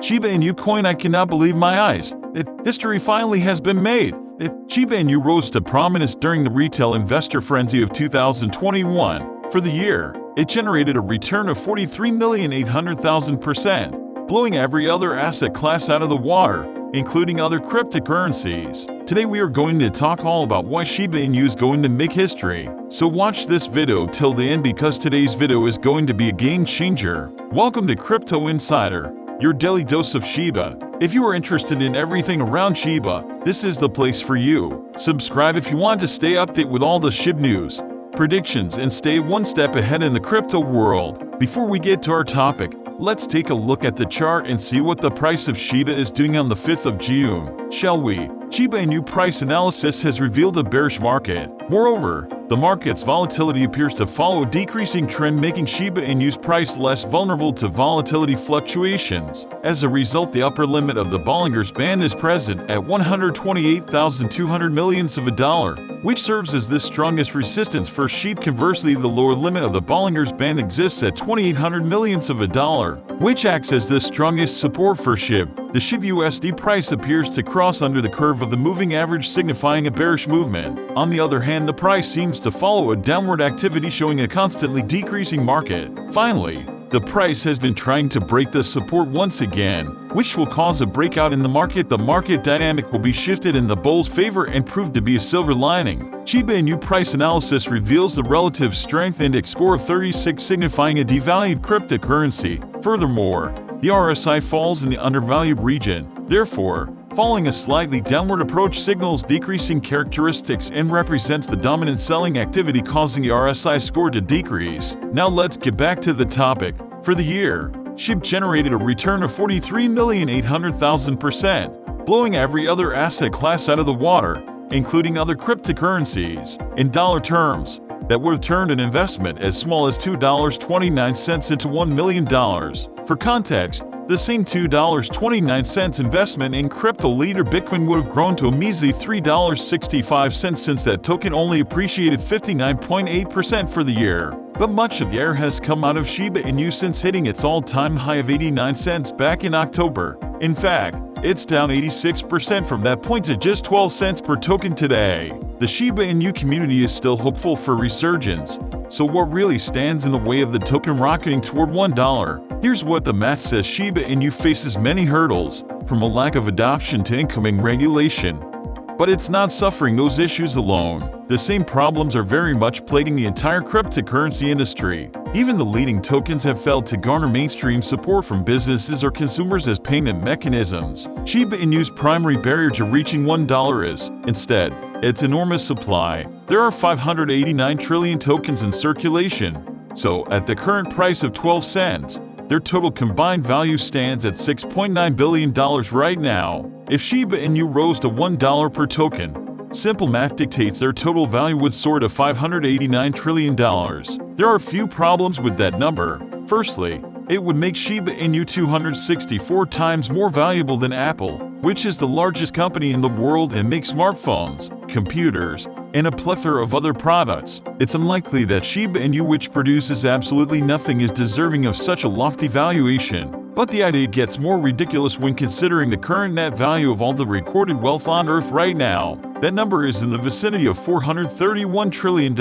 Shiba Inu coin, I cannot believe my eyes. History finally has been made. Shiba Inu rose to prominence during the retail investor frenzy of 2021. For the year, it generated a return of 43,800,000%, blowing every other asset class out of the water, including other cryptocurrencies. Today we are going to talk all about why Shiba Inu is going to make history. So watch this video till the end because today's video is going to be a game changer. Welcome to Crypto Insider, your daily dose of Shiba. If you are interested in everything around Shiba, this is the place for you. Subscribe if you want to stay updated with all the SHIB news, predictions, and stay one step ahead in the crypto world. Before we get to our topic, let's take a look at the chart and see what the price of Shiba is doing on the 5th of June, shall we? Shiba Inu price analysis has revealed a bearish market. Moreover, the market's volatility appears to follow a decreasing trend, making Shiba Inu's price less vulnerable to volatility fluctuations. As a result, the upper limit of the Bollinger's Band is present at 128,200 millions of a dollar, which serves as the strongest resistance for SHIB. Conversely, the lower limit of the Bollinger's Band exists at 2,800 millions of a dollar, which acts as the strongest support for SHIB. The SHIB USD price appears to cross under the curve of the moving average, signifying a bearish movement. On the other hand, the price seems to follow a downward activity, showing a constantly decreasing market. Finally, the price has been trying to break the support once again, which will cause a breakout in the market. The market dynamic will be shifted in the bull's favor and prove to be a silver lining. Shiba Inu price analysis reveals the relative strength index score of 36, signifying a devalued cryptocurrency. Furthermore, the RSI falls in the undervalued region. Therefore, following a slightly downward approach signals decreasing characteristics and represents the dominant selling activity, causing the RSI score to decrease. Now let's get back to the topic. For the year, SHIB generated a return of 43,800,000%, blowing every other asset class out of the water, including other cryptocurrencies. In dollar terms, that would have turned an investment as small as $2.29 into $1 million. For context, the same $2.29 investment in crypto leader Bitcoin would have grown to a measly $3.65 since that token only appreciated 59.8% for the year. But much of the air has come out of Shiba Inu since hitting its all-time high of 89 cents back in October. In fact, it's down 86% from that point to just 12 cents per token today. The Shiba Inu community is still hopeful for resurgence. So what really stands in the way of the token rocketing toward $1? Here's what the math says. Shiba Inu faces many hurdles, from a lack of adoption to incoming regulation. But it's not suffering those issues alone. The same problems are very much plaguing the entire cryptocurrency industry. Even the leading tokens have failed to garner mainstream support from businesses or consumers as payment mechanisms. Shiba Inu's primary barrier to reaching $1 is, instead, its enormous supply. There are 589 trillion tokens in circulation. So, at the current price of 12 cents, their total combined value stands at $6.9 billion right now. If Shiba Inu rose to $1 per token, simple math dictates their total value would soar to $589 trillion. There are a few problems with that number. Firstly, it would make Shiba Inu 264 times more valuable than Apple, which is the largest company in the world and makes smartphones, computers, and a plethora of other products. It's unlikely that Shiba Inu, which produces absolutely nothing, is deserving of such a lofty valuation. But the idea gets more ridiculous when considering the current net value of all the recorded wealth on Earth right now. That number is in the vicinity of $431 trillion,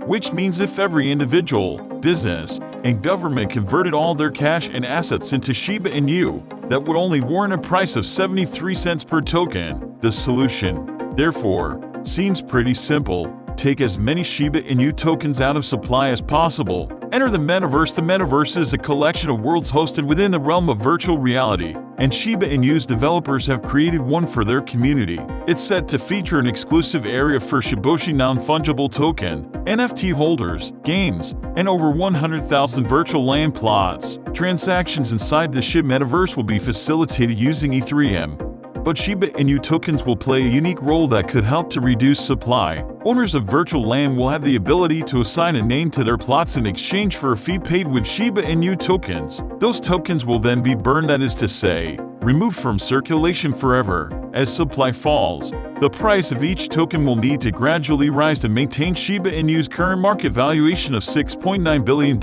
which means if every individual, business, and government converted all their cash and assets into Shiba Inu, that would only warrant a price of 73 cents per token. The solution, therefore, seems pretty simple. Take as many Shiba Inu tokens out of supply as possible. Enter the metaverse. The metaverse is a collection of worlds hosted within the realm of virtual reality, and Shiba Inu's developers have created one for their community. It's set to feature an exclusive area for Shiboshi non-fungible token, NFT holders, games, and over 100,000 virtual land plots. Transactions inside the SHIB metaverse will be facilitated using Ethereum. But Shiba Inu tokens will play a unique role that could help to reduce supply. Owners of virtual land will have the ability to assign a name to their plots in exchange for a fee paid with Shiba Inu tokens. Those tokens will then be burned, that is to say, removed from circulation forever. As supply falls, the price of each token will need to gradually rise to maintain Shiba Inu's current market valuation of $6.9 billion.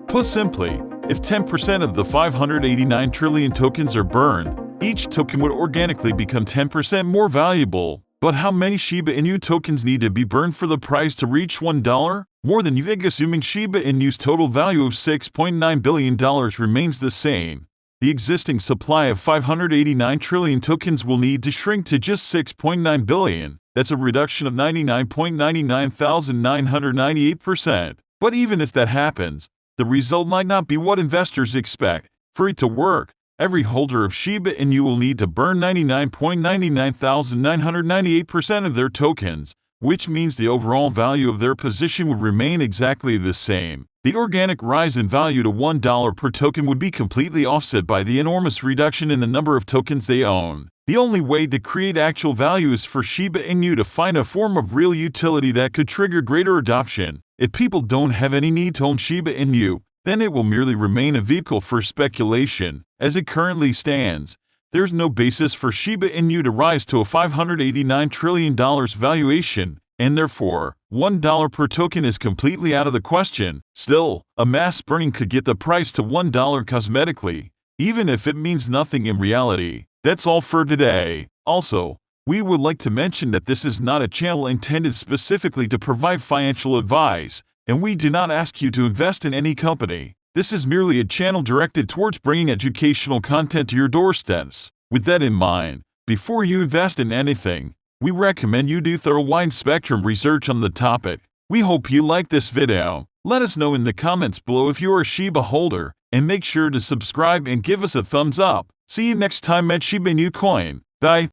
Put simply, If 10% of the 589 trillion tokens are burned, each token would organically become 10% more valuable. But how many Shiba Inu tokens need to be burned for the price to reach $1? More than you think, assuming Shiba Inu's total value of $6.9 billion remains the same. The existing supply of 589 trillion tokens will need to shrink to just 6.9 billion. That's a reduction of 99.99,998%. But even if that happens, the result might not be what investors expect. For it to work, every holder of Shiba Inu will need to burn 99.99,998% of their tokens, which means the overall value of their position would remain exactly the same. The organic rise in value to $1 per token would be completely offset by the enormous reduction in the number of tokens they own. The only way to create actual value is for Shiba Inu to find a form of real utility that could trigger greater adoption. If people don't have any need to own Shiba Inu, then it will merely remain a vehicle for speculation. As it currently stands, there's no basis for Shiba Inu to rise to a $589 trillion valuation, and therefore, $1 per token is completely out of the question. Still, a mass burning could get the price to $1 cosmetically, even if it means nothing in reality. That's all for today. Also, we would like to mention that this is not a channel intended specifically to provide financial advice, and we do not ask you to invest in any company. This is merely a channel directed towards bringing educational content to your doorsteps. With that in mind, before you invest in anything, we recommend you do thorough wide-spectrum research on the topic. We hope you like this video. Let us know in the comments below if you're a Shiba holder, and make sure to subscribe and give us a thumbs up. See you next time at Shiba Inu Coin. Bye.